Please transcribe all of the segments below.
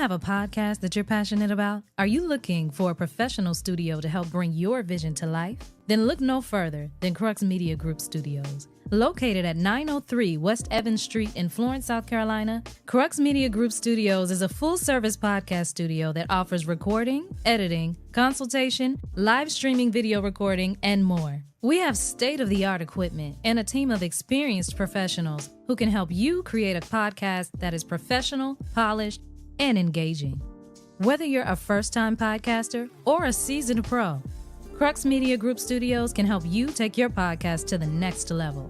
have a podcast that you're passionate about? Are you looking for a professional studio to help bring your vision to life? Then look no further than Crux Media Group Studios. Located at 903 West Evans Street in Florence, South Carolina, Crux Media Group Studios is a full-service podcast studio that offers recording, editing, consultation, live streaming video recording, and more. We have state-of-the-art equipment and a team of experienced professionals who can help you create a podcast that is professional, polished, and engaging. Whether you're a first-time podcaster or a seasoned pro, Crux Media Group Studios can help you take your podcast to the next level.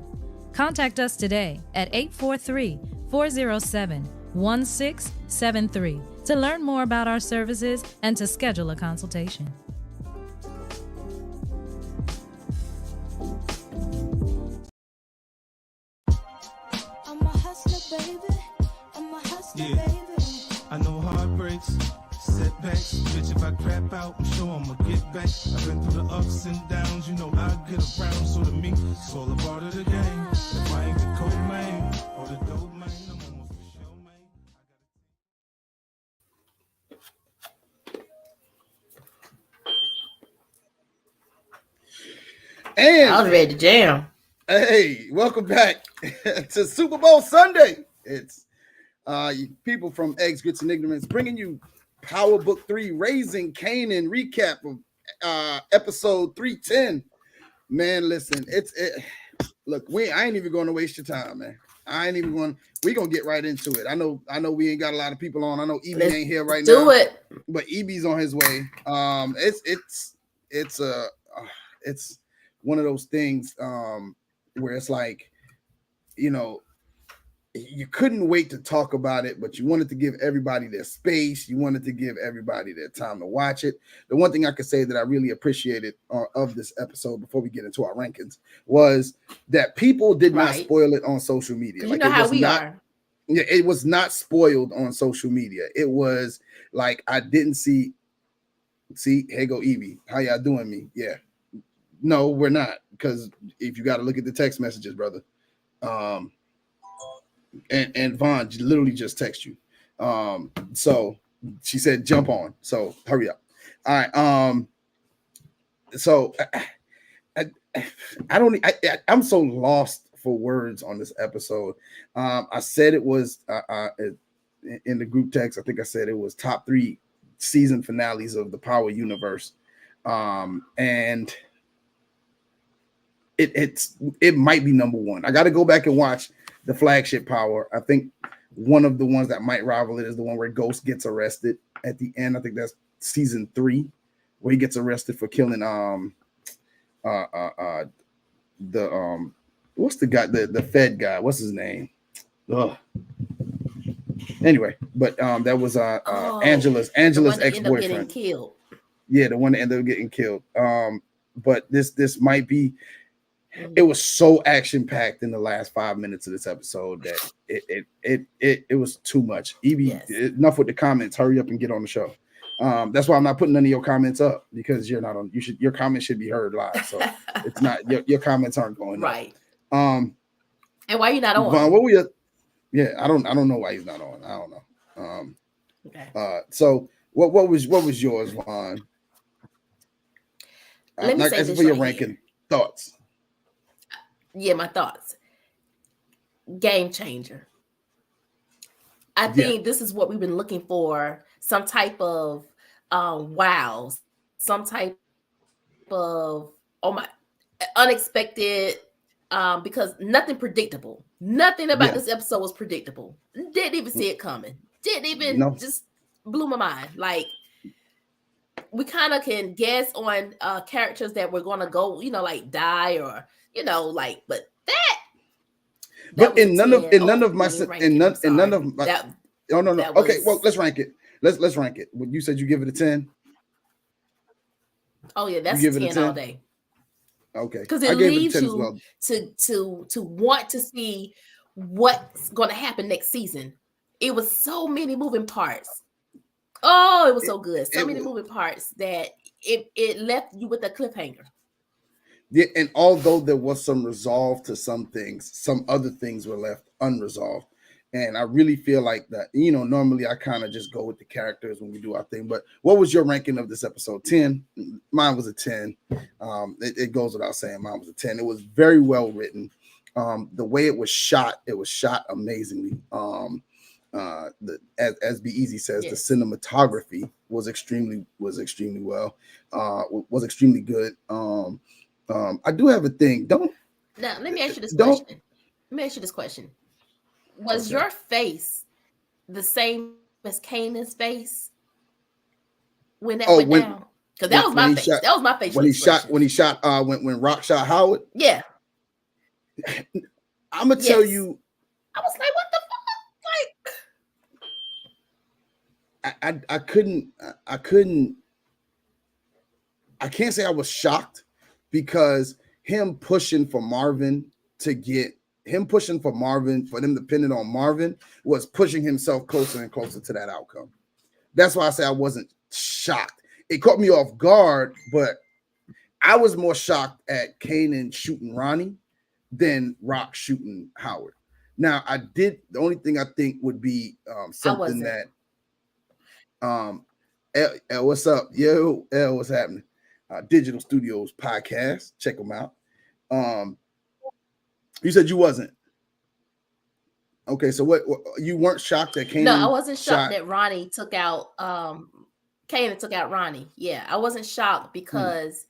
Contact us today at 843-407-1673 to learn more about our services and to schedule a consultation. I'm a hustler, baby. I'm a hustler, Yeah. baby. I know heartbreaks, setbacks. Bitch, if I crap out, I'm sure I'ma get back. I've been through the ups and downs, you know I get around. So to me, it's all a part of the game. If I ain't the co-main or the dope man, I'm almost for sure, man. And I was ready to jam. hey, welcome back to Super Bowl Sunday. It's you people from Eggs, Grits, and Ignorance bringing you Power Book 3 Raising Kanan recap of episode 310. Man, listen, look, I ain't even going to waste your time, man. I ain't even going. We're gonna get right into it. I know we ain't got a lot of people on. I know EB ain't here right now. Do it. But EB's on his way. It's one of those things where it's like, you know, you couldn't wait to talk about it, but you wanted to give everybody their space. You wanted to give everybody their time to watch it. The one thing I could say that I really appreciated of this episode before we get into our rankings was that people did not spoil it on social media. You know how we are. Yeah, it was not spoiled on social media. It was like I didn't see, hey go Evie, how y'all doing me? Yeah. No, we're not, because if you got to look at the text messages, brother. And Vaughn literally just text you. So she said jump on. So hurry up. All right. So I'm so lost for words on this episode. I said it was in the group text. I think I said it was top 3 season finales of the Power universe. And it might be number 1. I got to go back and watch the flagship Power. I think one of the ones that might rival it is the one where Ghost gets arrested at the end. I think that's season 3, where he gets arrested for killing what's the guy, the Fed guy, what's his name? Ugh. Anyway, but that was Angela's ex-boyfriend. Killed. Yeah, the one that ended up getting killed. But this might be. It was so action-packed in the last 5 minutes of this episode that it was too much. Evie, yes. Enough with the comments. Hurry up and get on the show. That's why I'm not putting none of your comments up, because you're not on. Your comments should be heard live. So it's not your comments aren't going right. Up. And why you not on? Vaughn, what were you? Yeah, I don't know why he's not on. I don't know. Okay. So what was yours, Vaughn? Let me say this for your right ranking here. Thoughts. Yeah, my thoughts. Game changer. I think this is what we've been looking for. Some type of wow. Some type of unexpected. Because nothing predictable. Nothing about this episode was predictable. Didn't even see it coming. Didn't even just blew my mind. Like, we kind of can guess on characters that were going to go, like die or, but that. But in none of my. Oh no. Okay, well, let's rank it. Let's rank it. You said you give it a 10. Oh yeah, that's a 10 all day. Okay, because it leaves you to want to see what's going to happen next season. It was so many moving parts. Oh, it was so good. So many moving parts that it left you with a cliffhanger. Yeah, and although there was some resolve to some things, some other things were left unresolved. And I really feel like that, normally I kind of just go with the characters when we do our thing. But what was your ranking of this episode? 10. Mine was a 10. It goes without saying mine was a 10. It was very well written. The way it was shot amazingly. As Be Easy says, the cinematography was extremely well, was extremely good. I do have a thing. Let me ask you this question. Was your face the same as Kanan's face when that went down? Because that was my face. That was my face. When Rock shot Howard. Yeah. I'm gonna tell you. I was like, what I the fuck? Like, I can't say I was shocked, because him pushing for Marvin, for them depending on Marvin, was pushing himself closer and closer to that outcome. That's why I say I wasn't shocked. It caught me off guard, but I was more shocked at Kanan shooting Ronnie than Rock shooting Howard. Now, the only thing I think would be something that L, what's up? Yo, L, what's happening? Digital Studios podcast. Check them out. You said you wasn't. Okay, so what you weren't shocked that Kanan? No, I wasn't shocked that Ronnie took out Kanan took out Ronnie. Yeah, I wasn't shocked because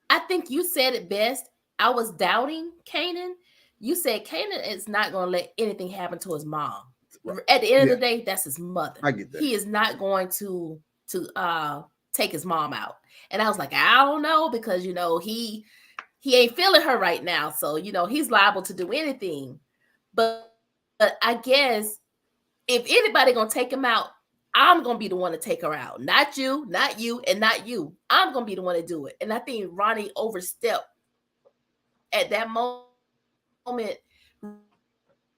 I think you said it best. I was doubting Kanan. You said Kanan is not going to let anything happen to his mom. Right. At the end of the day, that's his mother. I get that. He is not going to take his mom out. And I was like, I don't know, because he ain't feeling her right now. So, he's liable to do anything. But I guess if anybody gonna take him out, I'm gonna be the one to take her out. Not you, and not you. I'm gonna be the one to do it. And I think Ronnie overstepped at that moment.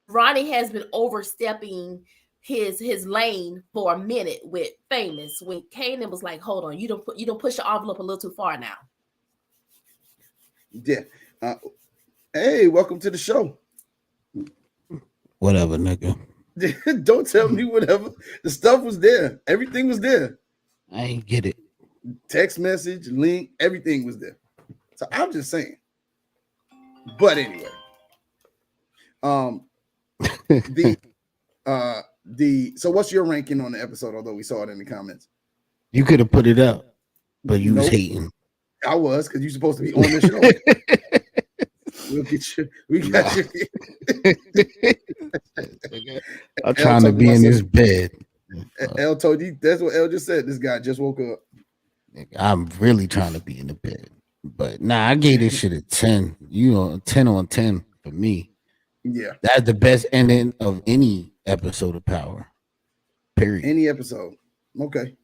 Ronnie has been overstepping his lane for a minute with Famous, when Kanan was like, hold on, you don't push the envelope a little too far now. Yeah. Hey, welcome to the show. Whatever, nigga. Don't tell me whatever. The stuff was there. Everything was there. I ain't get it. Text message, link, everything was there. So I'm just saying. But anyway. So what's your ranking on the episode, although we saw it in the comments? You could have put it up, but you was hating. I was, because you're supposed to be on the show. We'll get you. We got you. I'm trying to be in this bed. L told you. That's what L just said. This guy just woke up. I'm really trying to be in the bed. But I gave this shit a 10. 10 on 10 for me. Yeah. That's the best ending of any episode of Power. Period. Any episode. Okay.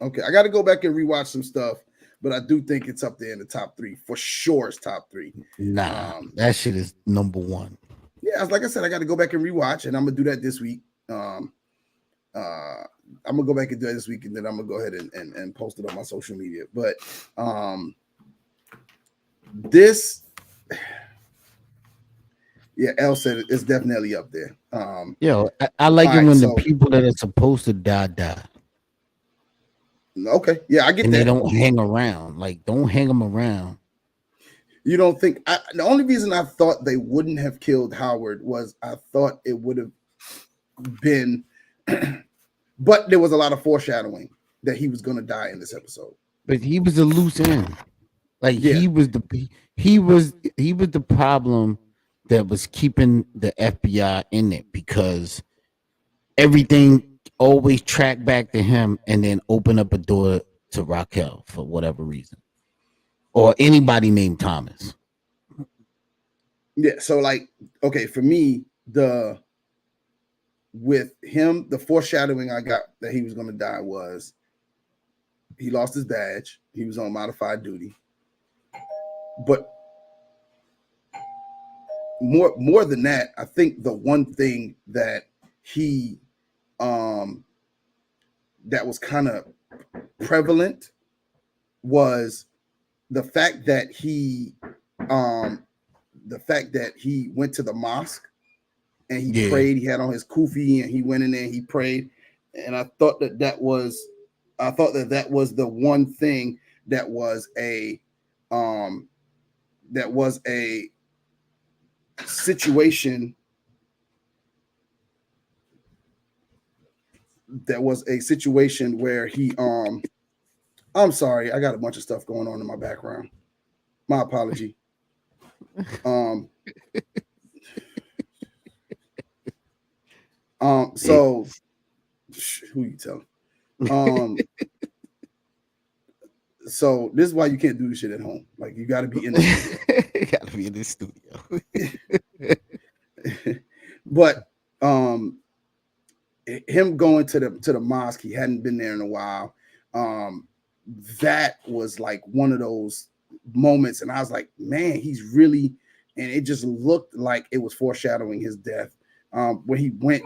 I got to go back and rewatch some stuff. But I do think it's up there in the top 3. For sure, it's top 3. That shit is number 1. Yeah, like I said, I got to go back and rewatch, and I'm going to do that this week. I'm going to go back and do that this week, and then I'm going to go ahead and post it on my social media. But this, L said it's definitely up there. I like it when the people that are supposed to die. Okay, yeah, I get and that. They don't hang around. Like, don't hang them around. You don't think? The only reason I thought they wouldn't have killed Howard was I thought it would have been, but there was a lot of foreshadowing that he was going to die in this episode. But he was a loose end. Like he was the problem that was keeping the FBI in it, because everything always track back to him and then open up a door to Raquel for whatever reason, or anybody named Thomas. Yeah. So for me, with him, the foreshadowing I got that he was going to die was he lost his badge. He was on modified duty, but more than that, I think the one thing that he that was kind of prevalent was the fact that he went to the mosque and he prayed. He had on his kufi and he went in there and he prayed. And I thought that was the one thing that was a situation. That was a situation where he I'm sorry, I got a bunch of stuff going on in my background. My apology. So who you telling? So this is why you can't do this shit at home. Like you gotta be in the studio. You gotta be in the studio. But him going to the mosque, he hadn't been there in a while. That was like one of those moments, and I was like, man, he's really, and it just looked like it was foreshadowing his death. When he went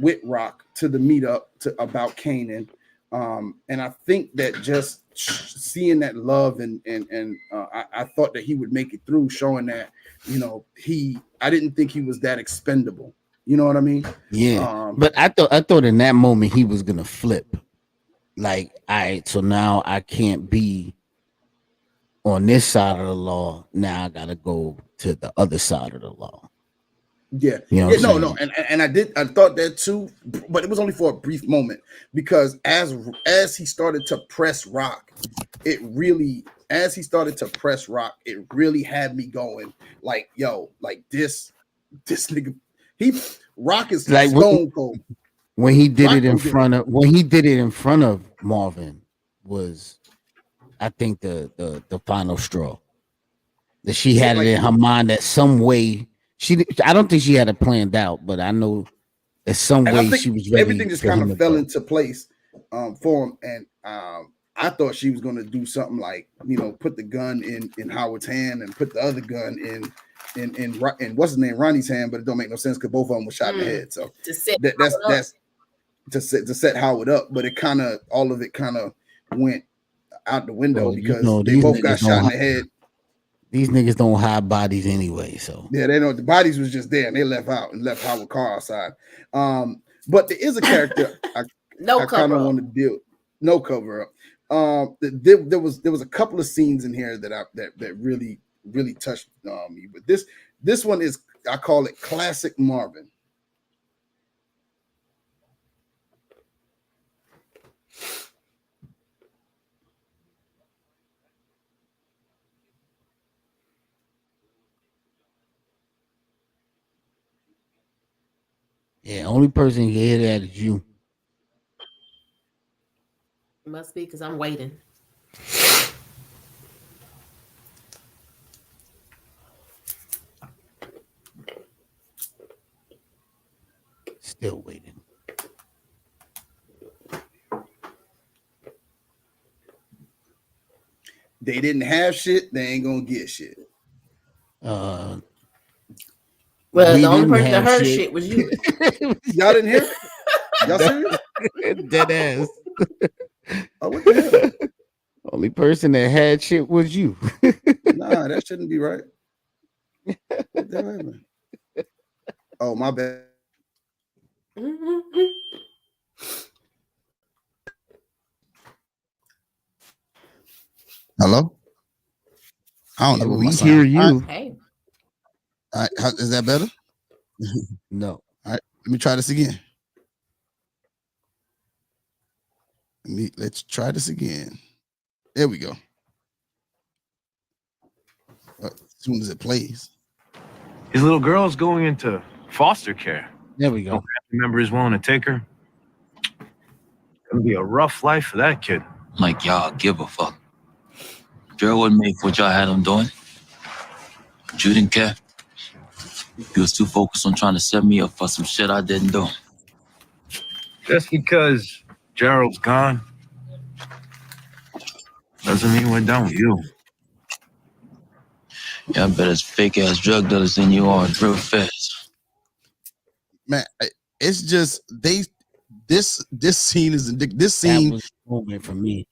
with Rock to the meetup about Kanan, and I think that just seeing that love and I thought that he would make it through, showing that I didn't think he was that expendable. You know what I mean? Yeah. But I thought in that moment he was gonna flip. Like, all right, so now I can't be on this side of the law. Now I gotta go to the other side of the law. Yeah. No. And I thought that too, but it was only for a brief moment, because as he started to press Rock, it really had me going like, yo, like this nigga, Rock is like stone cold. When he did it in front of Marvin was, I think, the final straw. That she had it in her mind that some way I don't think she had it planned out, but I know that some way she was ready. Everything just kind of fell into place for him, and I thought she was going to do something like, put the gun in Howard's hand and put the other gun in what's his name, Ronnie's hand, but it don't make no sense because both of them were shot in the head. So that's to set Howard up, but all of it kind of went out the window because they both got shot in the head. These niggas don't hide bodies anyway, so yeah, they know the bodies was just there and they left Howard Carr outside. But there is a character I kind of want to deal. No cover up. There was a couple of scenes in here that really touched me. But this one is, I call it classic Marvin. Yeah, only person you hear that is you. Must be because I'm waiting. Still waiting. They didn't have shit. They ain't gonna get shit. Well, the only person that heard shit was you. Y'all didn't hear it? Y'all serious? Dead ass. Oh, what the hell? Only person that had shit was you. Nah, that shouldn't be right. What the hell happened? Oh, my bad. Hello? I don't know. We hear you. Hey. All right, is that better? No. All right, let me try this again. Let's try this again. There we go. As soon as it plays. His little girl's going into foster care. There we go. Remember, he's willing to take her. Gonna be a rough life for that kid. Like y'all give a fuck. Gerald wouldn't make what y'all had him doing. But you didn't care. He was too focused on trying to set me up for some shit I didn't do. Just because Gerald's gone doesn't mean we're done with you. Yeah, I bet as fake ass drug dealers than you are real fast. Man, it's just this scene is this scene that was a moment for me.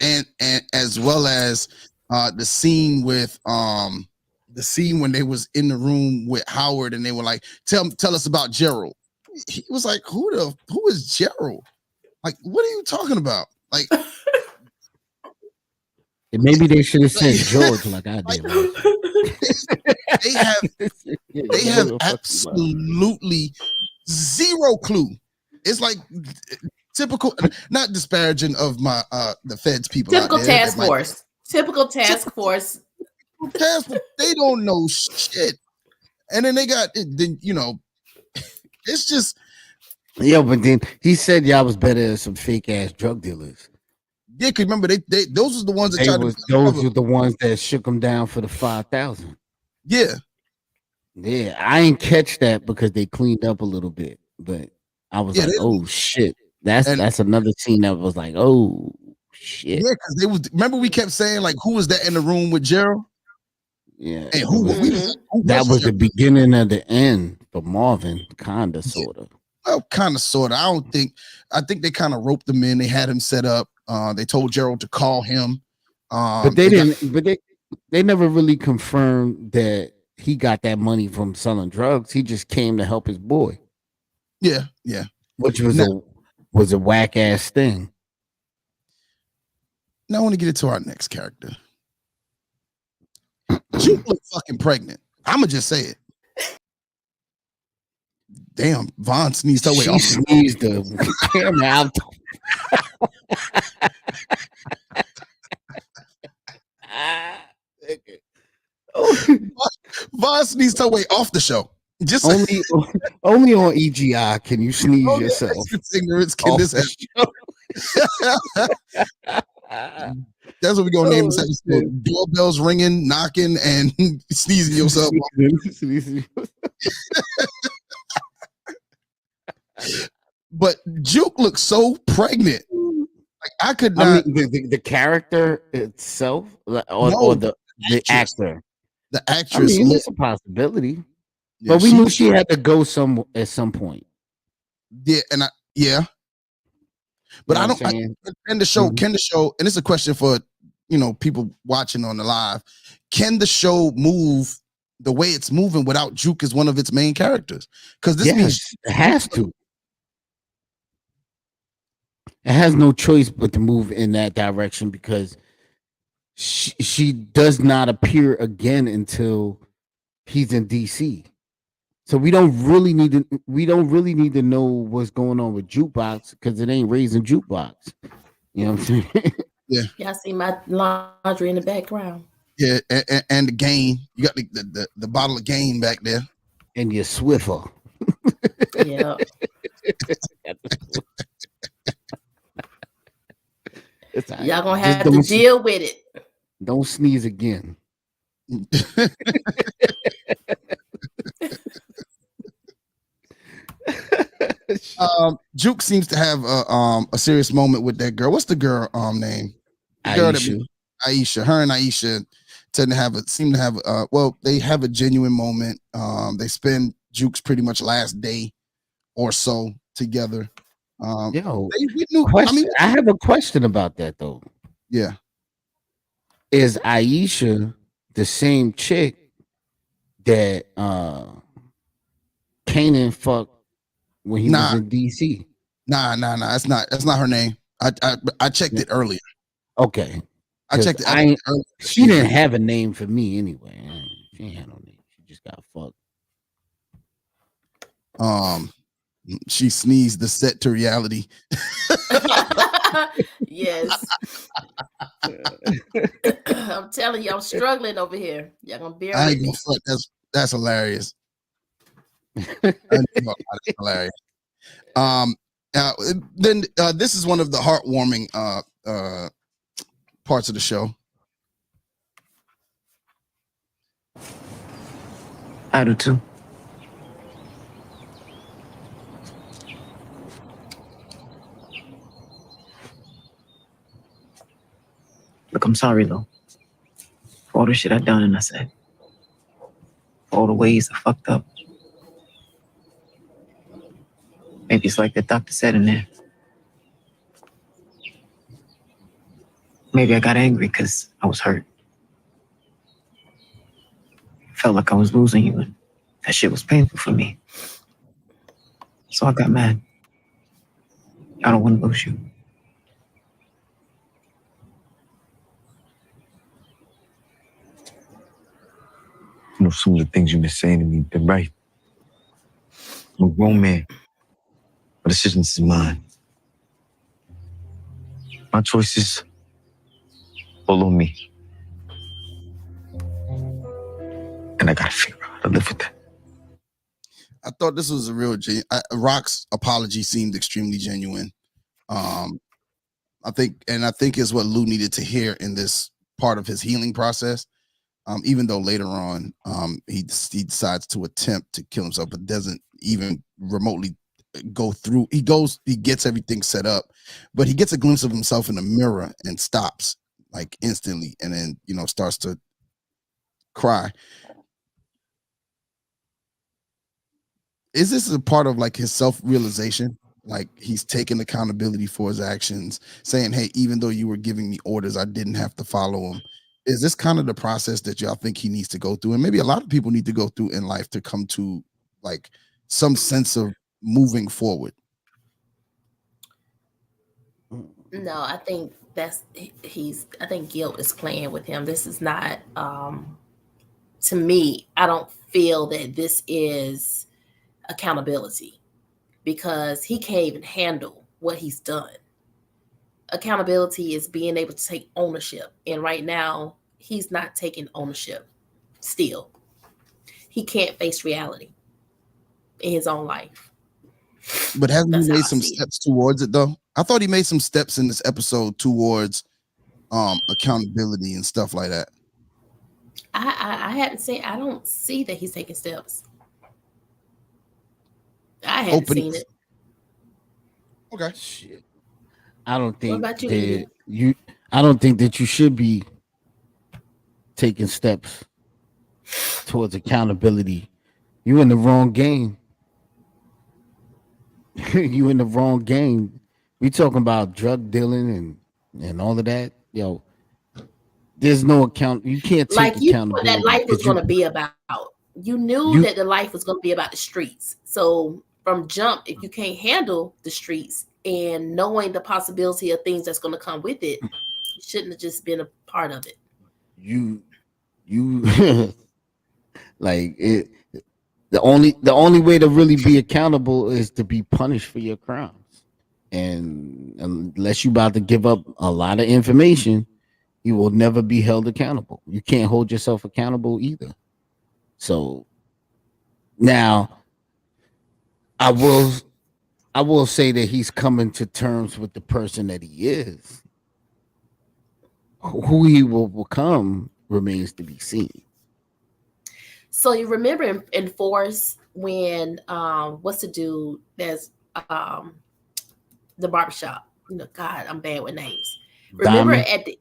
And as well as the scene with the scene when they was in the room with Howard and they were like, tell us about Gerald. He was like, who is Gerald? Like, what are you talking about? Like, maybe they should have sent George like I did. They have absolutely zero clue. It's like typical, not disparaging of my the feds people. Typical task force. Typical task force. They don't know shit. And then they got then it's just but then he said y'all was better than some fake ass drug dealers. Yeah, because remember they those was the ones that those were the ones that shook them down for the 5,000. Yeah. Yeah, I ain't catch that because they cleaned up a little bit, but I was like, oh shit. That's another scene that was like, oh shit. Yeah, because they was remember we kept saying like who was that in the room with Gerald? Yeah. And who that was the beginning of the end for Marvin, kinda sorta. Well, kind of sorta. I think they kind of roped him in. They had him set up. They told Gerald to call him. But they never really confirmed that he got that money from selling drugs. He just came to help his boy. Yeah. Which was a whack ass thing. Now I want to get into our next character. Juke look fucking pregnant. I'ma just say it. Damn, Vaughn sneezed her way off. She sneezed the camera out. Vaughn sneezed her way off the show. Just only on EGI can you sneeze yourself. Ignorance can this That's what we're gonna name this episode. Doorbells ringing, knocking, and sneezing yourself. But Juke looks so pregnant. Like I could not. I mean, the character itself, or the actor, the actress. I mean, it's a possibility, but we knew she had to go at some point. Yeah, but I don't. Can the show? And it's a question for people watching on the live. Can the show move the way it's moving without Juke as one of its main characters? Because this means it has to. It has no choice but to move in that direction because she does not appear again until he's in DC. So we don't really need to know what's going on with Jukebox because it ain't raising Jukebox. You know what I'm saying? Yeah. Y'all see my laundry in the background. Yeah, and the Gain. You got the bottle of Gain back there. And your Swiffer. Yeah. Y'all gonna have to deal with it. Don't sneeze again. Juke seems to have a serious moment with that girl. What's the girl name? Aisha. Her and Aisha seem to have they have a genuine moment. They spend Juke's pretty much last day or so together. I have a question about that though. Yeah. Is Aisha the same chick that Kanan fucked when he was in DC? Nah. That's not her name. I checked it earlier. Okay. I checked it. She didn't have a name for me anyway. She ain't had no name. She just got fucked. She sneezed the set to reality. Yes. I'm telling you, I'm struggling over here. Y'all gonna bear with me. That's hilarious. That's hilarious. Then this is one of the heartwarming parts of the show. I do too. Look, I'm sorry, though. For all the shit I done and I said. For all the ways I fucked up. Maybe it's like the doctor said in there. Maybe I got angry because I was hurt. felt like I was losing you, and that shit was painful for me. So I got mad. I don't want to lose you. You know, some of the things you've been saying to me have been right. I'm a grown man. My decisions is mine. My choices follow me. And I gotta figure out how to live with that. I thought this was a real Rock's apology seemed extremely genuine. I think is what Lou needed to hear in this part of his healing process. Even though later on he decides to attempt to kill himself, but doesn't even remotely go through. He gets everything set up, but he gets a glimpse of himself in the mirror and stops like instantly, and then starts to cry. Is this a part of like his self-realization? Like he's taking accountability for his actions, saying, hey, even though you were giving me orders, I didn't have to follow them. Is this kind of the process that y'all think he needs to go through? And maybe a lot of people need to go through in life to come to like some sense of moving forward. No, I think I think guilt is playing with him. This is not, to me, I don't feel that this is accountability because he can't even handle what he's done. Accountability is being able to take ownership. And right now, he's not taking ownership still. He can't face reality in his own life. But hasn't he made some steps towards it though? I thought he made some steps in this episode towards accountability and stuff like that. I don't see that he's taking steps. I haven't seen it. Okay. Shit. I don't think what about you, I don't think that you should be taking steps towards accountability. You in the wrong game. You in the wrong game. We talking about drug dealing and all of that. Yo, there's no account. You can't take like you accountability. Knew that life was going to be about. You knew that the life was going to be about the streets. So from jump, if you can't handle the streets and knowing the possibility of things that's going to come with it, you shouldn't have just been a part of it. You like it. The only way to really be accountable is to be punished for your crimes. And unless you about to give up a lot of information, you will never be held accountable. You can't hold yourself accountable either. So now I will say that he's coming to terms with the person that he is. Who he will become remains to be seen. So you remember in Force when what's the dude that's the barbershop? God, I'm bad with names. Remember at the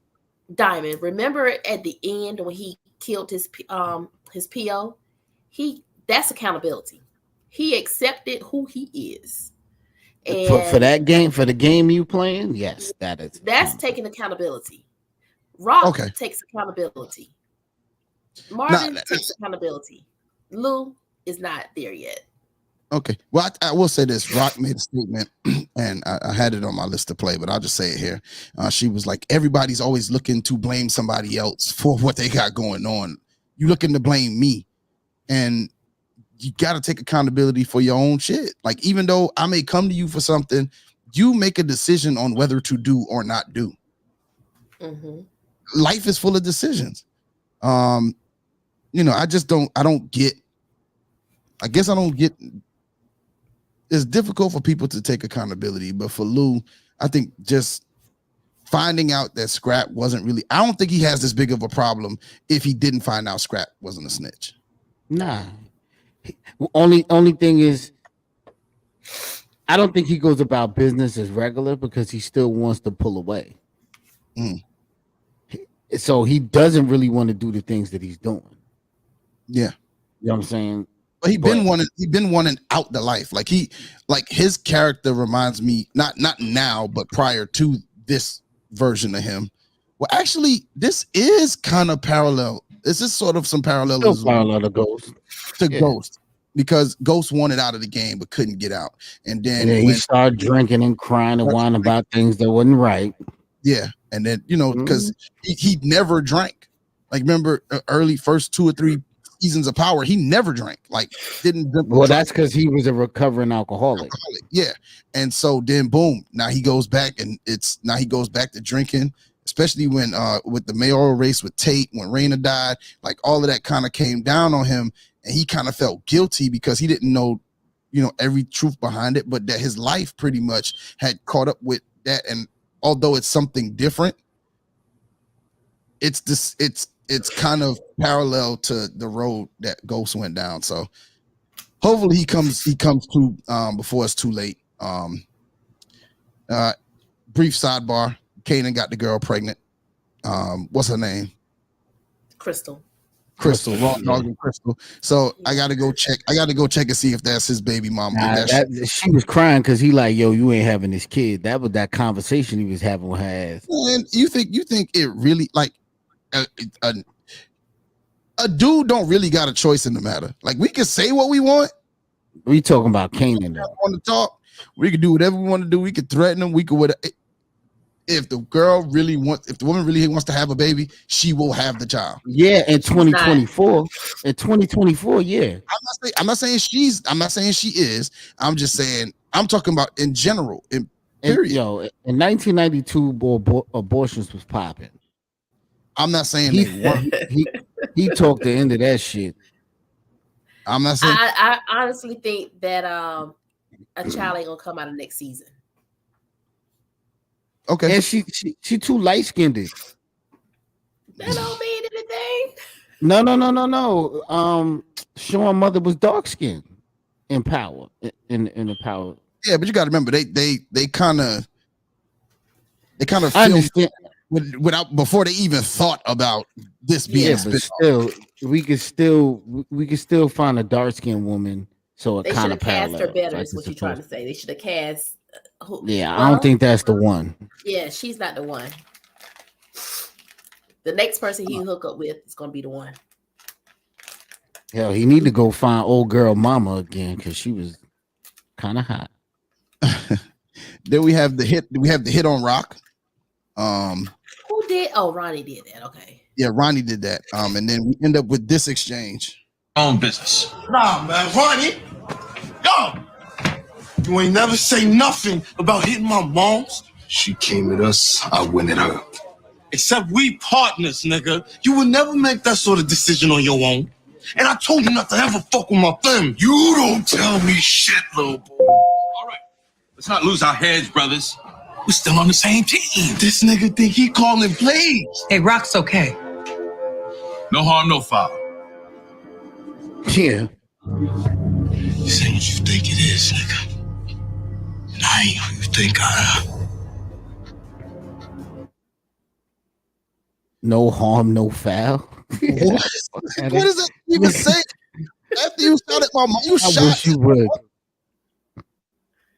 Diamond. Remember at the end when he killed his PO? That's accountability. He accepted who he is. And for that game, for the game you playing, yes, that's taking accountability. Rock takes accountability. Marvin takes accountability. Lou is not there yet. Okay. Well, I will say this. Rock made a statement, and I had it on my list to play, but I'll just say it here. She was like, everybody's always looking to blame somebody else for what they got going on. You looking to blame me. And you got to take accountability for your own shit. Like, even though I may come to you for something, you make a decision on whether to do or not do. Mm-hmm. Life is full of decisions. I don't get it's difficult for people to take accountability, but for Lou, I think just finding out that Scrap wasn't really, I don't think he has this big of a problem if he didn't find out Scrap wasn't a snitch. Nah. Only thing is, I don't think he goes about business as regular because he still wants to pull away. So he doesn't really want to do the things that he's doing. Yeah. You know what I'm saying? But he's been wanting out the life. Like his character reminds me, not now, but prior to this version of him. Well, actually, this is kind of parallel This is sort of some Still parallelism parallel to Ghost. to Yeah. Ghost, because Ghost wanted out of the game but couldn't get out, and then he started drinking and crying and whining about things that wasn't right. Yeah, and then because he never drank. Like, remember early first 2 or 3 seasons of Power, he never drank. Like, didn't. Well, that's because he was a recovering alcoholic. Yeah, and so then boom, now he goes back, and he goes back to drinking. Especially when with the mayoral race with Tate, when Raina died, like all of that kind of came down on him, and he kind of felt guilty because he didn't know, every truth behind it, but that his life pretty much had caught up with that. And although it's something different, it's kind of parallel to the road that Ghost went down. So hopefully he comes to before it's too late. Brief sidebar. Kanan got the girl pregnant. What's her name? Crystal. Raw dog and Crystal. So I gotta go check and see if that's his baby mama. She was crying because he like, yo, you ain't having this kid. That was that conversation he was having with her ass. And you think it really, like, a dude don't really got a choice in the matter. Like, we can say what we want. We talking about Kanan though. Want to talk? We can do whatever we want to do. We can threaten them. We could whatever. If the woman really wants to have a baby, she will have the child. Yeah, in 2024. In 2024, yeah. I'm not saying she is. I'm just saying, I'm talking about in general. Period. In 1992, abortions was popping. I'm not saying he talked the end of that shit. I'm not saying. I honestly think that a child ain't gonna come out of next season. Okay, and she too light skinned. That don't mean anything. No. Sean's mother was dark skinned in Power. In the Power. Yeah, but you got to remember they kind of understand without before they even thought about this being. Yeah, but still, we could still find a dark skinned woman. So it kind of cast her better. Is what you're trying to say? They should have cast. I don't think that's the one. Yeah, she's not the one. The next person he hook up with is gonna be the one. Hell, he need to go find old girl mama again because she was kind of hot. Then we have the hit. We have the hit on Rock. Who did? Oh, Ronnie did that. Okay. Yeah, Ronnie did that. And then we end up with this exchange. Own business. Nah, man, Ronnie. Yo, you ain't never say nothing about hitting my moms. She came at us, I went at her. Except we partners, nigga. You would never make that sort of decision on your own. And I told you not to ever fuck with my family. You don't tell me shit, little boy. All right, let's not lose our heads, brothers. We're still on the same team. This nigga think he calling plays. Hey, Rock's okay. No harm, no foul. Yeah. This ain't what you think it is, nigga. And I ain't who you think I am. No harm, no foul. What does that even say? After you shot at my mom, you shot. I wish you would.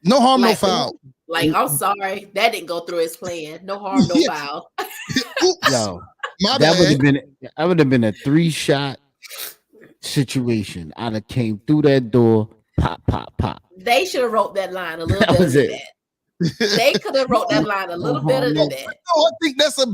No harm, no foul. Like, I'm sorry, that didn't go through his plan. No harm, no foul. Yo, that would have been a 3-shot situation. I'd have came through that door, pop, pop, pop. They should have wrote that line a little better than that. They could have wrote that line a little better than that. No, I think that's the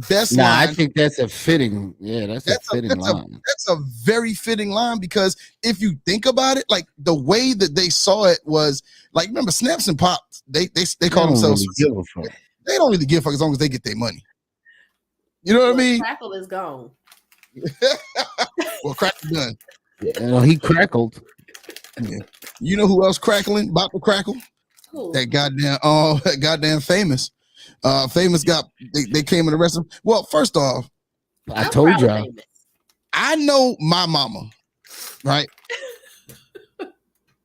best line. I think that's a fitting. Yeah, that's a fitting line. That's a very fitting line because if you think about it, like the way that they saw it was like, remember Snaps and Pops, they call themselves. Really they don't really give a fuck as long as they get their money. You know what I mean? Crackle is gone. Well, Crackle done. Yeah, he crackled. Yeah. You know who else crackling? About to crackle? Who? That goddamn Famous. Famous they came and arrested him. Well, first off, I told y'all. I know my mama, right?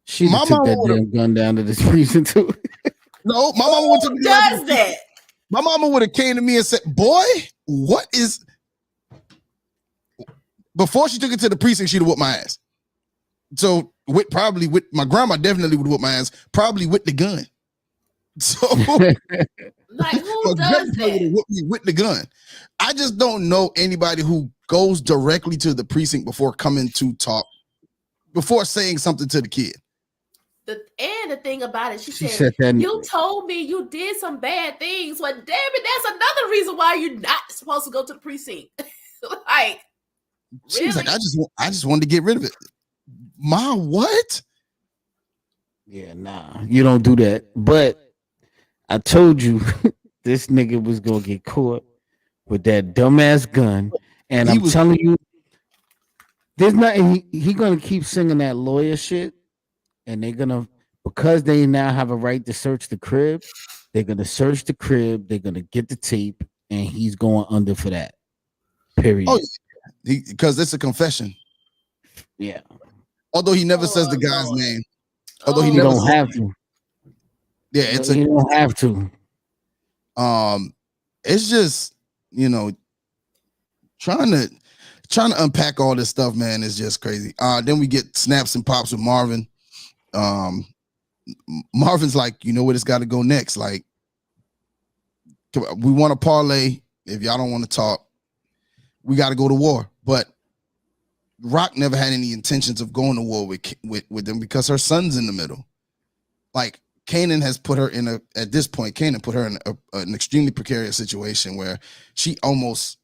She took that damn gun down to this precinct too. No, my mama went to Who does that? My mama would have came to me and said, "Boy, what is?" Before she took it to the precinct, she'd have whooped my ass. So with my grandma definitely would whoop my ass, probably with the gun. So like who does that? Whoop me with the gun. I just don't know anybody who goes directly to the precinct before coming to talk, before saying something to the kid. The thing about it, she She said said that you told me you did some bad things. Well, damn it, that's another reason why you're not supposed to go to the precinct. Like, she was like, I just wanted to get rid of it. Ma, what? Yeah, nah, you don't do that. But I told you this nigga was gonna get caught with that dumbass gun, and I'm telling you, there's nothing. He gonna keep singing that lawyer shit, and they're gonna, because they now have a right to search the crib. They're gonna search the crib. They're gonna get the tape, and he's going under for that. Period. Oh, because it's a confession. Yeah. Although he never says the guy's name. Although he You never don't have to. Yeah, it's you don't have to. It's just, you know, trying to unpack all this stuff, man, is just crazy. Then we get snaps and pops with Marvin. Marvin's like, you know where it's got to go next. Like, we want to parlay. If y'all don't want to talk, we got to go to war. But Rock never had any intentions of going to war with them because her son's in the middle. Like, Kanan has put her in at this point, Kanan put her in an extremely precarious situation where she almost,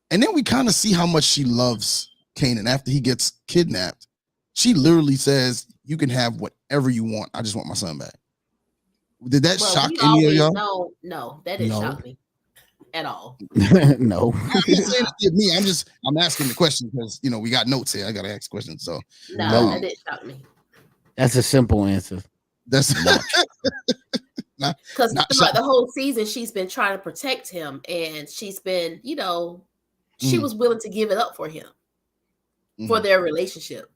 and then we kind of see how much she loves Kanan after he gets kidnapped. She literally says, you can have whatever you want. I just want my son back. Did that shock any of y'all? No, that didn't shock me at all. No. I'm asking the question because, you know, we got notes here. I got to ask questions. So no, that didn't shock me. That's a simple answer. That's because the whole season she's been trying to protect him, and she's been, you know, she was willing to give it up for him, for their relationship.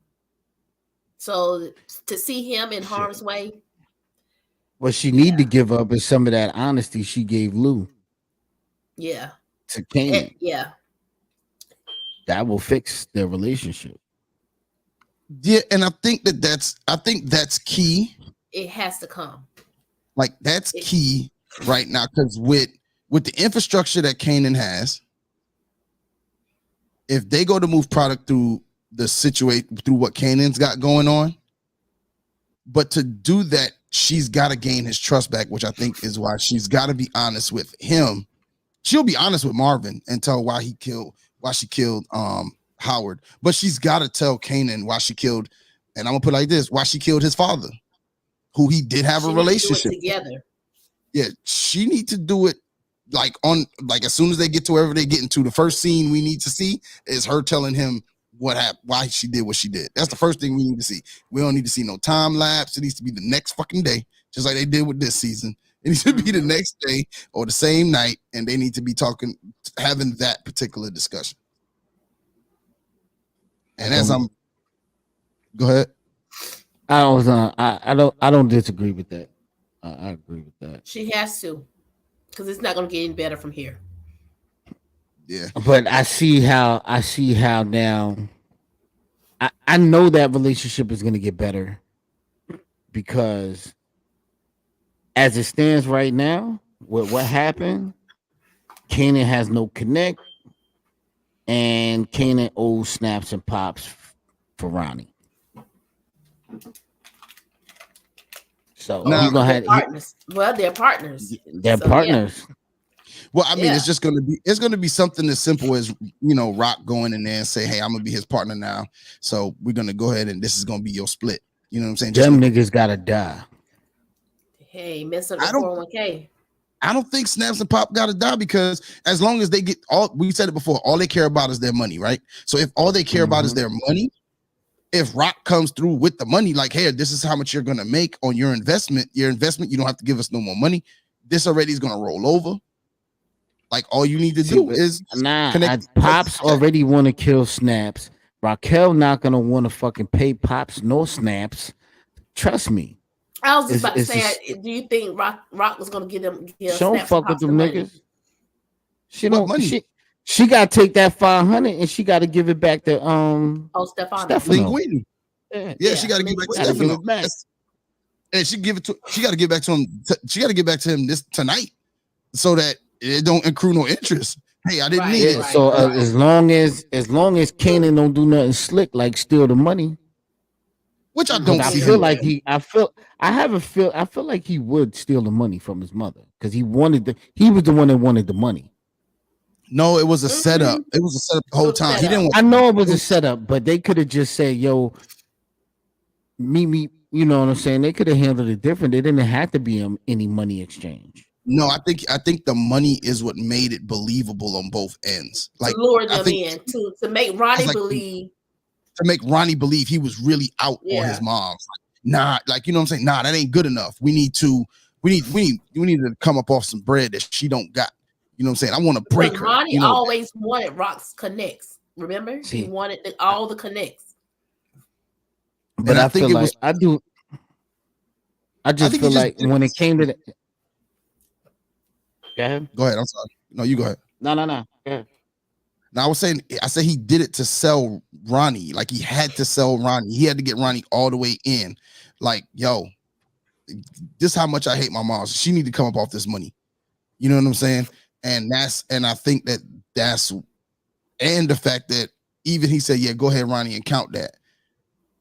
So to see him in harm's way, what she need to give up is some of that honesty she gave Lou. Yeah. To Kanan. Yeah. That will fix their relationship. Yeah, and I think that's key. It has to come. Like, that's key right now, because with the infrastructure that Kanan has, if they go to move product through the situation, through what Kanan's got going on, but to do that, she's got to gain his trust back, which I think is why she's got to be honest with him. She'll be honest with Marvin and tell why she killed Howard, but she's got to tell Kanan why she killed, and I'm gonna put it like this, why she killed his father, who he did have a relationship together. Yeah, she need to do it like as soon as they get to wherever they get into. The first scene we need to see is her telling him what happened, why she did what she did. That's the first thing we need to see. We don't need to see no time lapse. It needs to be the next fucking day, just like they did with this season. It needs to be the next day or the same night, and they need to be having that particular discussion. And as I'm, go ahead. I don't disagree with that. I agree with that. She has to, because it's not going to get any better from here. Yeah, but I see how now. I know that relationship is going to get better, because as it stands right now, with what happened, Kanan has no connect, and Kanan owes snaps and pops for Ronnie. So they're partners. They're partners. They're partners. Yeah. Well, I mean, it's going to be something as simple as, you know, Rock going in there and say, hey, I'm going to be his partner now. So we're going to go ahead and this is going to be your split. You know what I'm saying? Them niggas got to die. Hey, mess up the 401k. I don't think Snaps and Pop got to die, because as long as they get we said it before, all they care about is their money, right? So if all they care about is their money, if Rock comes through with the money, like, hey, this is how much you're going to make on your investment, you don't have to give us no more money. This already is going to roll over. Like, all you need to do is Pops already want to kill Snaps. Raquel not going to want to fucking pay Pops no Snaps. Trust me. I was just about to say, do you think Rock was going to give them? She don't fuck with them niggas. She don't. She got to take that 500 and she got to give it back to Stefano. Yeah, she got to give it back to Stefano. And she got to give back to him. She got to give back to him tonight, so that it don't accrue no interest. Hey, I didn't need it. So as long as Kanan don't do nothing slick like steal the money, which I don't I see. feel like I feel like he would steal the money from his mother because he was the one that wanted the money. No, it was a setup. It was a setup the whole time. He didn't. I know it was a setup, but they could have just said, "Yo, meet me." You know what I'm saying? They could have handled it different. They didn't have to be any money exchange. No, I think the money is what made it believable on both ends. Like to lure them in to make Ronnie believe. To make Ronnie believe he was really out on his mom. Like, nah, like you know what I'm saying? Nah, that ain't good enough. We need to come up off some bread that she don't got. You know what I'm saying? I want to break her. Ronnie always wanted Rock's connects. Remember? He wanted all the connects. But I feel like I do. I just feel like when it came to the. Go ahead. Go ahead. I'm sorry. No, you go ahead. No. Go ahead. Now I said he did it to sell Ronnie. Like he had to sell Ronnie. He had to get Ronnie all the way in. Like, yo, this is how much I hate my mom. She need to come up off this money. You know what I'm saying? And I think that's and the fact that even he said, yeah, go ahead, Ronnie, and count that.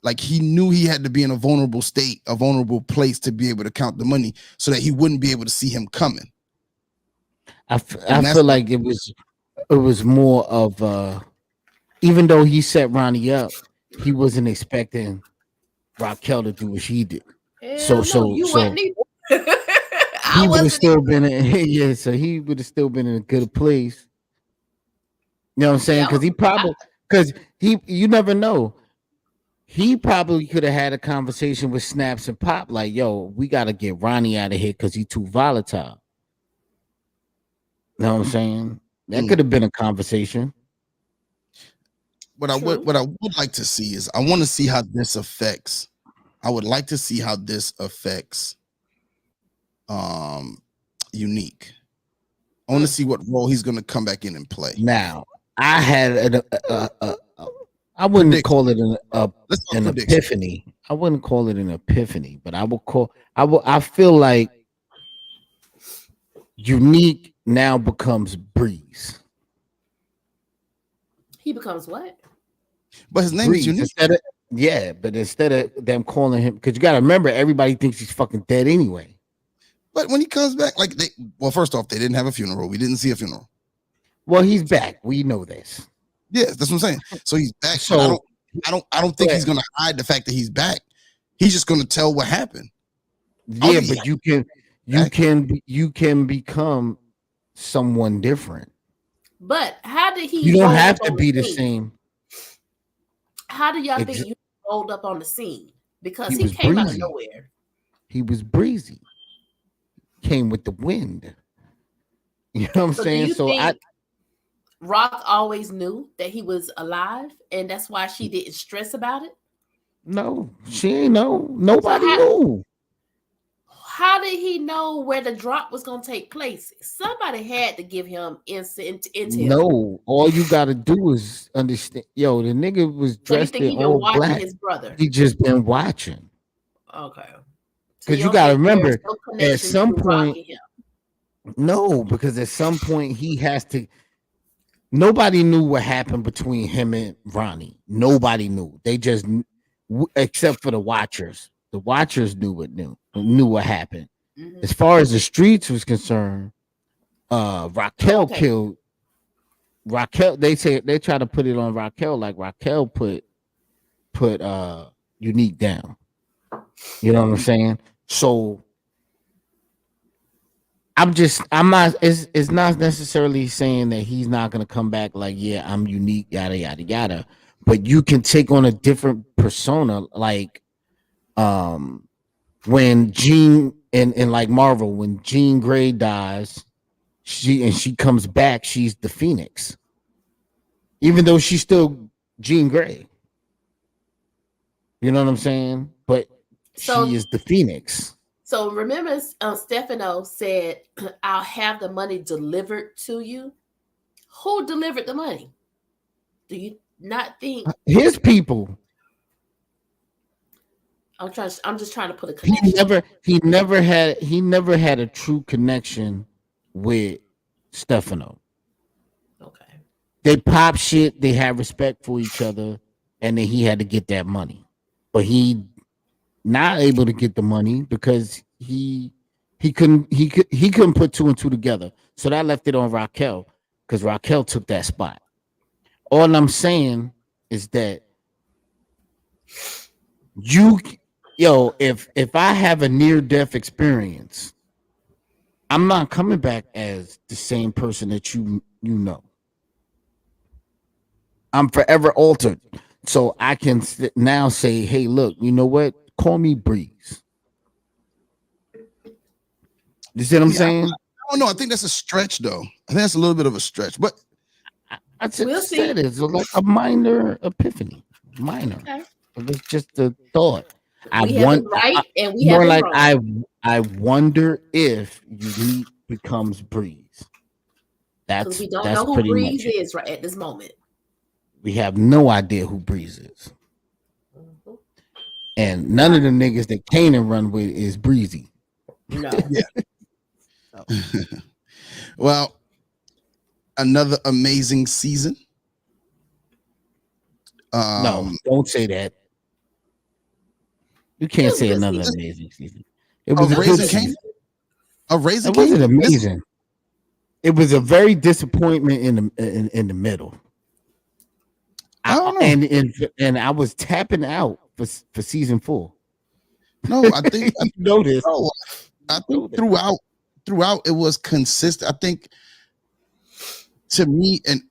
Like he knew he had to be in a vulnerable state, a vulnerable place to be able to count the money so that he wouldn't be able to see him coming. I feel like it was more of even though he set Ronnie up, he wasn't expecting Raquel to do what she did. So he would have still been he would have still been in a good place. You know what I'm saying? Because you never know. He probably could have had a conversation with Snaps and Pop, like, yo, we got to get Ronnie out of here because he's too volatile. You know what I'm saying? That could have been a conversation. What I would like to see is I want to see how this affects. I would like to see how this affects Unique. I want to see what role he's going to come back in and play. Now, I had I wouldn't call it an epiphany. I wouldn't call it an epiphany, but I feel like Unique now becomes Breeze. He becomes what? But his name is Unique. But instead of them calling him, because you got to remember, everybody thinks he's fucking dead anyway. But when he comes back, first off, they didn't have a funeral. We didn't see a funeral. Well, he's back. We know this. Yes, that's what I'm saying. So he's back. So I don't think he's gonna hide the fact that he's back. He's just gonna tell what happened. Yeah, but you can become someone different. But how did he? You don't have to be the same. How do y'all think you rolled up on the scene? Because he came out of nowhere. He was breezy. Came with the wind. You know what I'm saying? So Rock always knew that he was alive, and that's why she didn't stress about it. No, she ain't know. Nobody knew. How did he know where the drop was going to take place? Somebody had to give him intel. No, all you got to do is understand. Yo, the nigga was dressed in all black. His brother. He just been watching. Okay. Because you got to remember, at some point, no, because at some point he has to. Nobody knew what happened between him and Ronnie. Nobody knew. They just, except for the Watchers. The Watchers knew what happened. Mm-hmm. As far as the streets was concerned, Raquel killed Raquel. They try to put it on Raquel, like Raquel put Unique down. You know what I'm saying? So I'm not. It's not necessarily saying that he's not gonna come back. Like, yeah, I'm Unique, yada yada yada. But you can take on a different persona, like, when Jean and like Marvel, when Jean Grey dies, she comes back, she's the Phoenix, even though she's still Jean Grey. You know what I'm saying? But she is the Phoenix. So remember, Stefano said, "I'll have the money delivered to you." Who delivered the money? Do you not think his people? I'm just trying to put a connection. He never had a true connection with Stefano. they pop shit. They had respect for each other, and then he had to get that money, but he not able to get the money because he couldn't put two and two together. So that left it on Raquel because Raquel took that spot. All I'm saying is that if I have a near death experience, I'm not coming back as the same person that you know. I'm forever altered. So I can now say, hey, look, you know what? Call me Breeze. You see what I'm saying? I don't know. I think that's a stretch, though. I think that's a little bit of a stretch. But I said it's like a minor epiphany. Minor. Okay. It's just a thought. We have it right and we have it wrong. I wonder if Unique becomes Breeze. We don't know who Breeze is right at this moment. We have no idea who Breeze is. Mm-hmm. And none of the niggas that Kanan run with is Breezy. No. Yeah. Well, another amazing season. No, don't say that. You can't say another amazing season. It was a good season. A Raising It wasn't amazing. It was a very disappointment in the middle. I don't know. And I was tapping out for season 4. No, I think I noticed. No, I think throughout it was consistent. I think to me and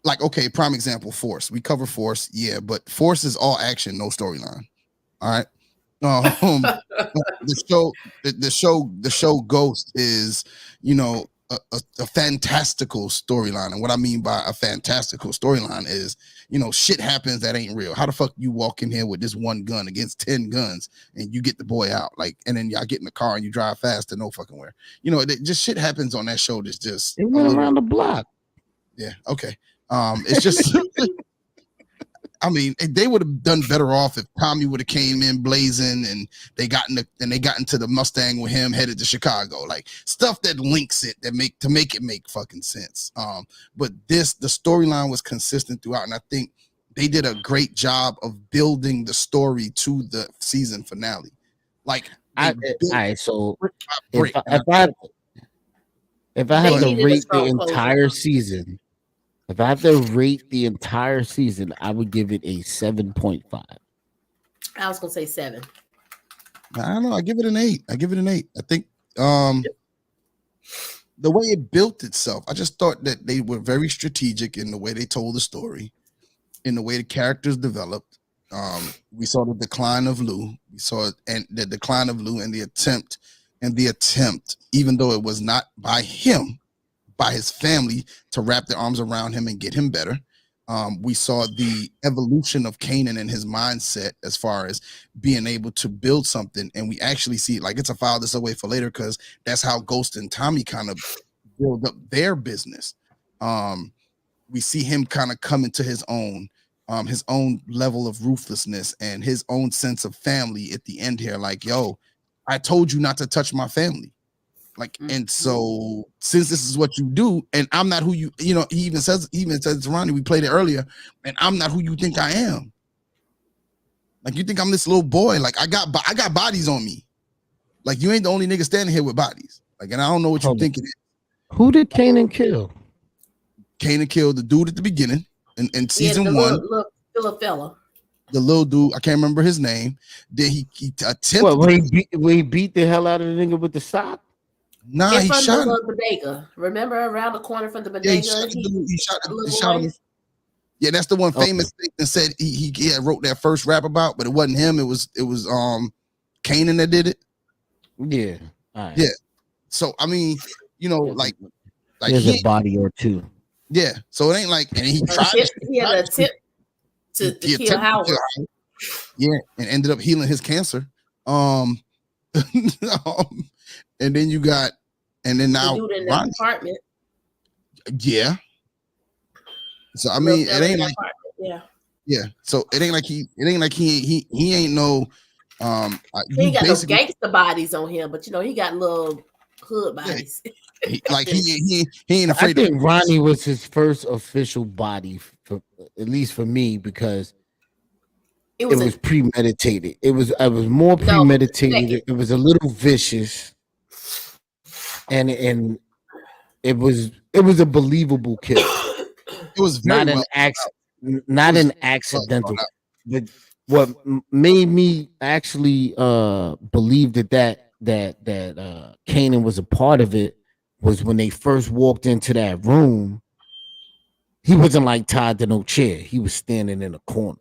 like okay, prime example, Force. We cover Force, yeah, but Force is all action, no storyline. All right. The show Ghost is, a fantastical storyline. And what I mean by a fantastical storyline is, shit happens that ain't real. How the fuck you walk in here with this one gun against 10 guns and you get the boy out? Like, and then y'all get in the car and you drive fast to no fucking where. Just shit happens on that show that's just it went around the block. Yeah, okay. It's just I mean, they would have done better off if Tommy would have came in blazing and they got into the Mustang with him headed to Chicago, like stuff that links it that make it make fucking sense. But the storyline was consistent throughout, and I think they did a great job of building the story to the season finale. Like, all right, so if I had to rate the entire season. If I have to rate the entire season, I would give it a 7.5. I was gonna say 7. I don't know. I give it an 8. I think the way it built itself, I just thought that they were very strategic in the way they told the story, in the way the characters developed. We saw the decline of Lou. We saw the decline of Lou and the attempt, even though it was not by him, by his family, to wrap their arms around him and get him better. We saw the evolution of Kanan and his mindset as far as being able to build something, and we actually see like it's a file this away for later because that's how Ghost and Tommy kind of build up their business. We see him kind of come into his own level of ruthlessness and his own sense of family at the end here. Like, yo, I told you not to touch my family. Like, and so since this is what you do, and I'm not who he even says to Ronnie, we played it earlier, and I'm not who you think I am. Like, you think I'm this little boy? Like, I got bodies on me. Like, you ain't the only nigga standing here with bodies. Like, and I don't know what you think it is. Who did Kanan kill? Kanan killed the dude at the beginning in season 1. Little fella. The little dude, I can't remember his name. Then he attempted. What, when he beat the hell out of the nigga with the sock? Nah, he shot him. Bodega. Remember around the corner from the bodega? Yeah, he shot him. Yeah, that's the one famous thing that said he wrote that first rap about, but it wasn't him. It was Kanan that did it. Yeah. All right. Yeah. So I mean, like there's a body or two. Yeah. So it ain't like, and he tried. He had an attempt to kill Howard. Yeah, and ended up healing his cancer. And then now the dude in the apartment. Yeah. So I mean, it ain't like yeah. So it ain't like he ain't no he ain't got no gangster bodies on him, but he got little hood bodies. He ain't afraid. I think Ronnie was his first official body, for at least for me, because it was premeditated. It was more premeditated. It was a little vicious, and it was a believable kill. It was very not an accidental. But what made me actually believe that Kanan was a part of it was when they first walked into that room. He wasn't like tied to no chair. He was standing in a corner.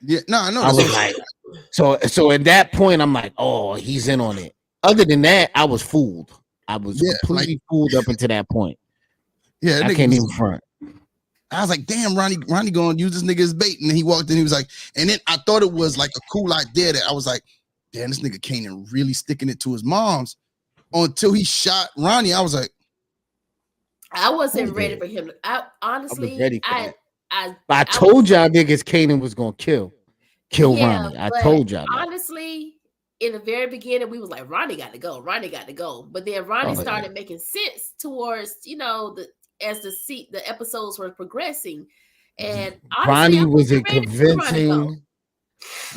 Yeah, no, I know. I was like, so at that point, I'm like, oh, he's in on it. Other than that, I was fooled. I was completely fooled up until that point. Yeah, I can't even front. I was like, damn, Ronnie gonna use this nigga as bait. And then he walked in, he was like, and then I thought it was like a cool idea that I was like, damn, this nigga Kanan really sticking it to his mom's. Until he shot Ronnie, I was like, I wasn't ready for him. Honestly, I told y'all niggas Kanan was gonna kill Ronnie. I told y'all that. Honestly, in the very beginning, we was like, Ronnie got to go. But then Ronnie started making sense towards, as the episodes were progressing. And honestly,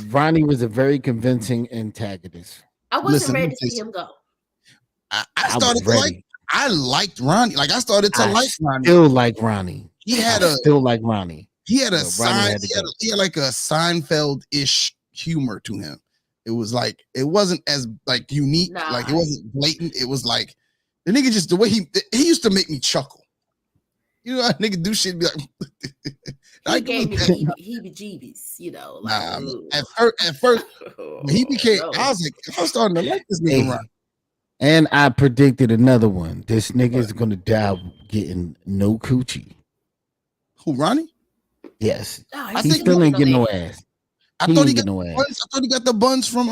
Ronnie was a very convincing antagonist. I wasn't ready to see him go. I liked Ronnie. Like I started to like Ronnie. Still like Ronnie. He had a Seinfeld-ish humor to him. It was like it wasn't as like unique, like it wasn't blatant. It was like the nigga just the way he used to make me chuckle. You know how nigga do shit be like he gave me heebie-jeebies, at first when he became I was like, I'm starting to like this nigga Ronnie. And I predicted another one. This nigga is gonna die getting no coochie. Who, Ronnie? Yes. He still ain't getting no ass. I thought he got no ass. I thought he got the buns from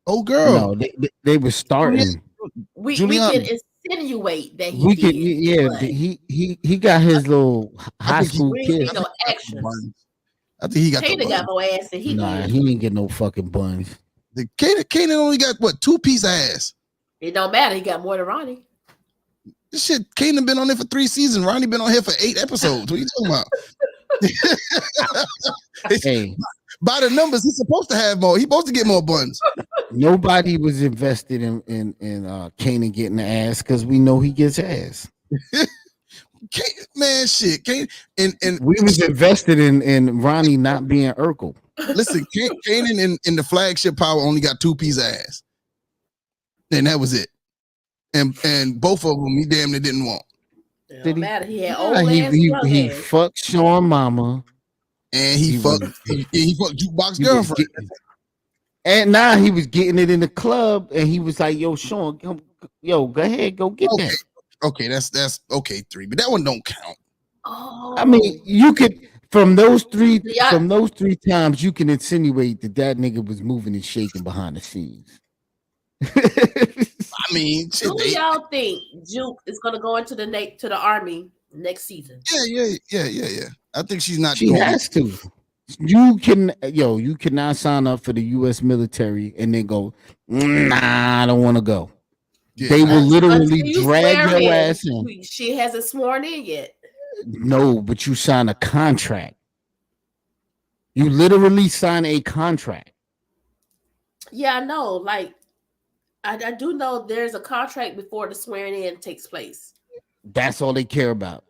old girl. No, they were starting. We can insinuate that he he got his little high school kid. No actions. I think he got Kanan got more ass than he did. He ain't get no fucking buns. The Kanan only got what 2-piece ass. It don't matter. He got more than Ronnie. This shit, Kanan been on there for 3 seasons. Ronnie been on here for 8 episodes. What are you talking about? Hey, by the numbers, he's supposed to have more. He's supposed to get more buns. Nobody was invested in Kanan getting the ass because we know he gets ass. Man, shit. And we was invested in Ronnie not being Urkel. Listen, Kanan in the flagship power only got 2-piece ass. And that was it. And both of them he damn near didn't want. It don't matter. He had old ass. He fucked Sean mama. And he fucked Jukebox girlfriend. And now he was getting it in the club, and he was like, "Yo, Sean, go ahead, go get that." Okay, that's okay 3, but that one don't count. Oh, I mean, you could from those three times you can insinuate that nigga was moving and shaking behind the scenes. I mean, who do y'all think Juke is gonna go into the army next season? Yeah. I think she's not. She has to. You cannot sign up for the U.S. military and then go, nah, I don't want to go. Yeah. They will literally drag your ass in. She hasn't sworn in yet. No, but you sign a contract. You literally sign a contract. Yeah, I know. Like, I do know there's a contract before the swearing in takes place. That's all they care about.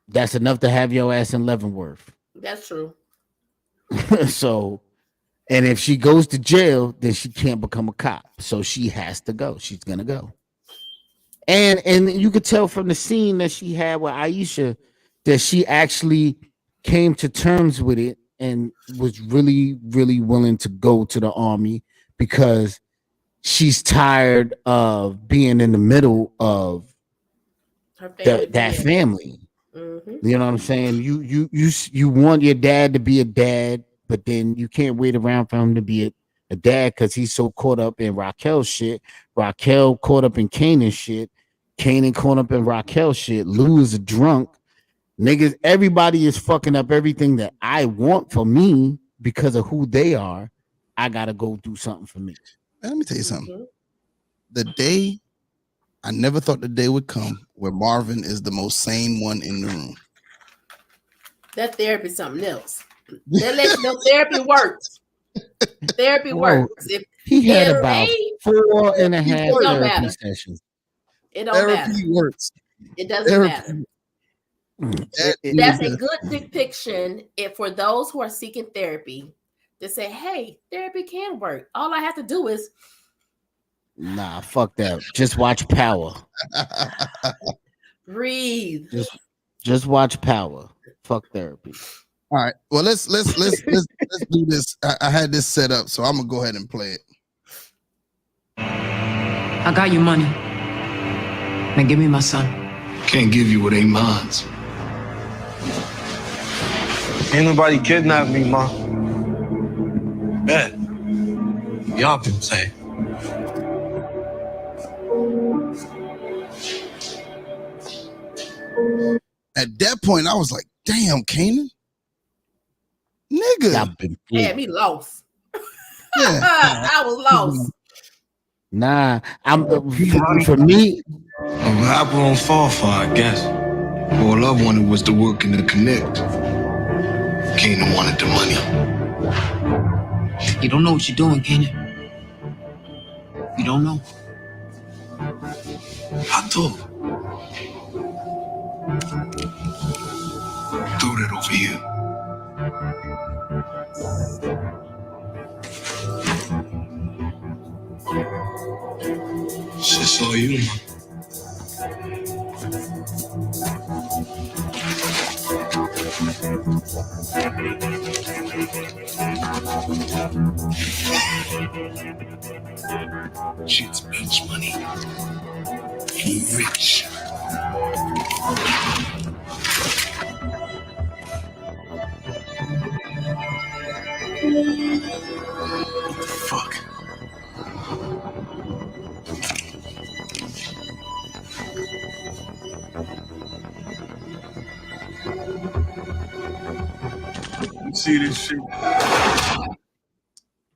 That's enough to have your ass in Leavenworth. That's true. So, and if she goes to jail, then she can't become a cop. So she has to go. She's gonna go. And you could tell from the scene that she had with Aisha that she actually came to terms with it and was really, really willing to go to the army because she's tired of being in the middle of that family. Mm-hmm. You know what I'm saying? You want your dad to be a dad, but then you can't wait around for him to be a dad because he's so caught up in Raquel's shit. Raquel caught up in Kanan's shit. Kanan caught up in Raquel's shit. Lou is a drunk. Niggas, everybody is fucking up everything that I want for me because of who they are. I gotta go do something for me. Man, let me tell you something. The day I never thought the day would come where Marvin is the most sane one in the room. That therapy is something else. That lets you know therapy works. Therapy works. If he had it about ain't, 4.5 it don't therapy matter. sessions. It don't matter. Therapy works. It doesn't matter. It- That's a good depiction for those who are seeking therapy to say, hey, therapy can work. All I have to do is Nah, fuck that. Just watch Power. breathe. Just watch Power. Fuck therapy. All right. Well, let's do this. I had this set up, so I'm gonna go ahead and play it. I got your money. Now give me my son. Can't give you what ain't mine. Ain't nobody kidnapped me, ma. Bet. Y'all can say. At that point, I was like, damn, Kanan. Nigga. Had me lost. Yeah. I was lost. Nah, for me. Well, apple don't fall far, I guess. All I wanted was to work in the connect. Kanan wanted the money. You don't know what you're doing, Kanan. You don't know. I do. Throw that over here. Shit's all you, man. Shit's beach money. You rich. What the fuck? You see this shit?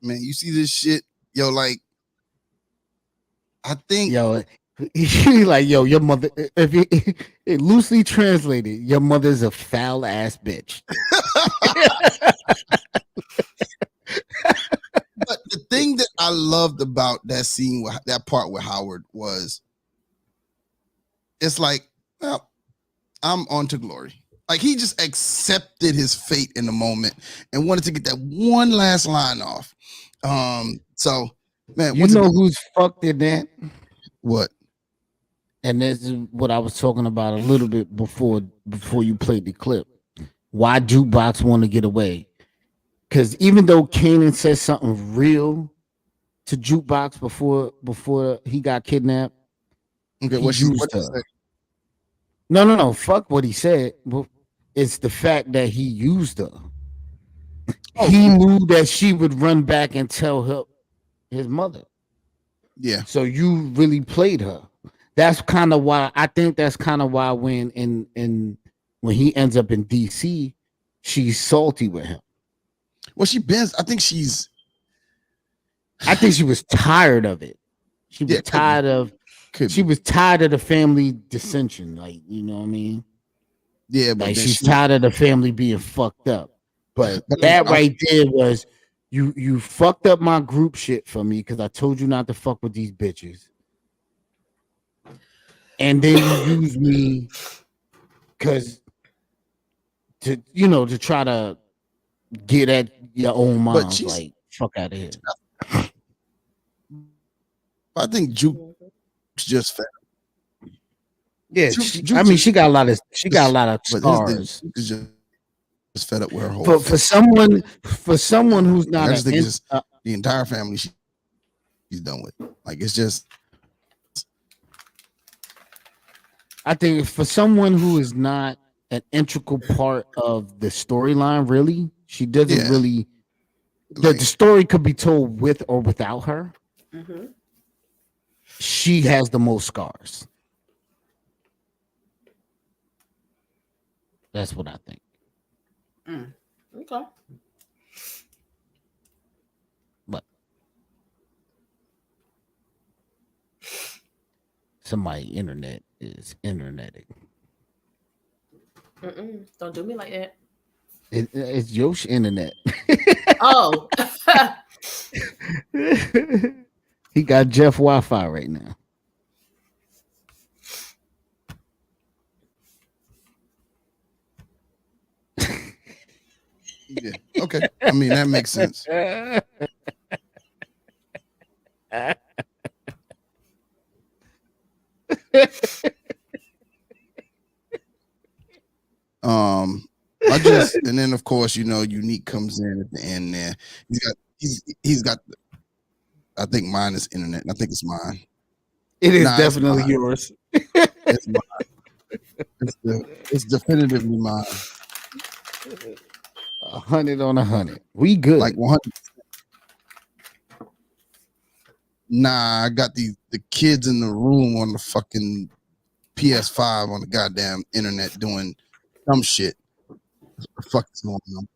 Man, you see this shit? Yo, like, I think Like, yo, your mother, if it loosely translated, your mother's a foul ass bitch. But the thing that I loved about that scene, that part with Howard, was it's like, well, I'm on to glory. Like, he just accepted his fate in the moment and wanted to get that one last line off. So, man, You know who's fucked in that? What? And this is what I was talking about a little bit before you played the clip. Why Jukebox want to get away? Because even though Kanan said something real to Jukebox before he got kidnapped, okay, he what used her. No. Fuck what he said. It's the fact that he used her. Oh, he knew that she would run back and tell his mother. Yeah. So you really played her. That's kind of why I think that's kind of why when he ends up in DC, she's salty with him. Well, I think she was tired of it. She was tired of the family dissension. Like, you know what I mean? Yeah, but like she's tired of the family being fucked up. But that right there was you fucked up my group shit for me because I told you not to fuck with these bitches. And then you use me to try to get at your own mom. Like, fuck out of here. I think Juke's just fat. Yeah, she got a lot of scars. Just fed up with her whole for someone who's not the entire family she's done with. Like, it's just, I think for someone who is not an integral part of the storyline, really, she doesn't really. The story could be told with or without her. Mm-hmm. She has the most scars. That's what I think. Okay. But somebody internet is interneting. Don't do me like that. It's Yosh internet. Oh. He got Jeff Wi-Fi right now. Yeah. Okay. I mean, that makes sense. I just, and then of course, you know, Unique comes in at the end there. He's got I think mine is internet. I think it's mine. It is definitely yours. It's mine. It's definitively mine. 100 on 100. We good. Like 100. Nah, I got the kids in the room on the fucking PS5 on the goddamn internet doing dumb shit. What the fuck is going on?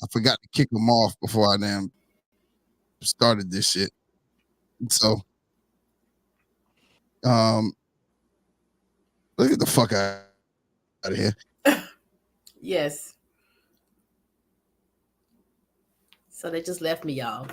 I forgot to kick them off before I damn started this shit. So, let's get the fuck out of here. Yes. So they just left me, y'all.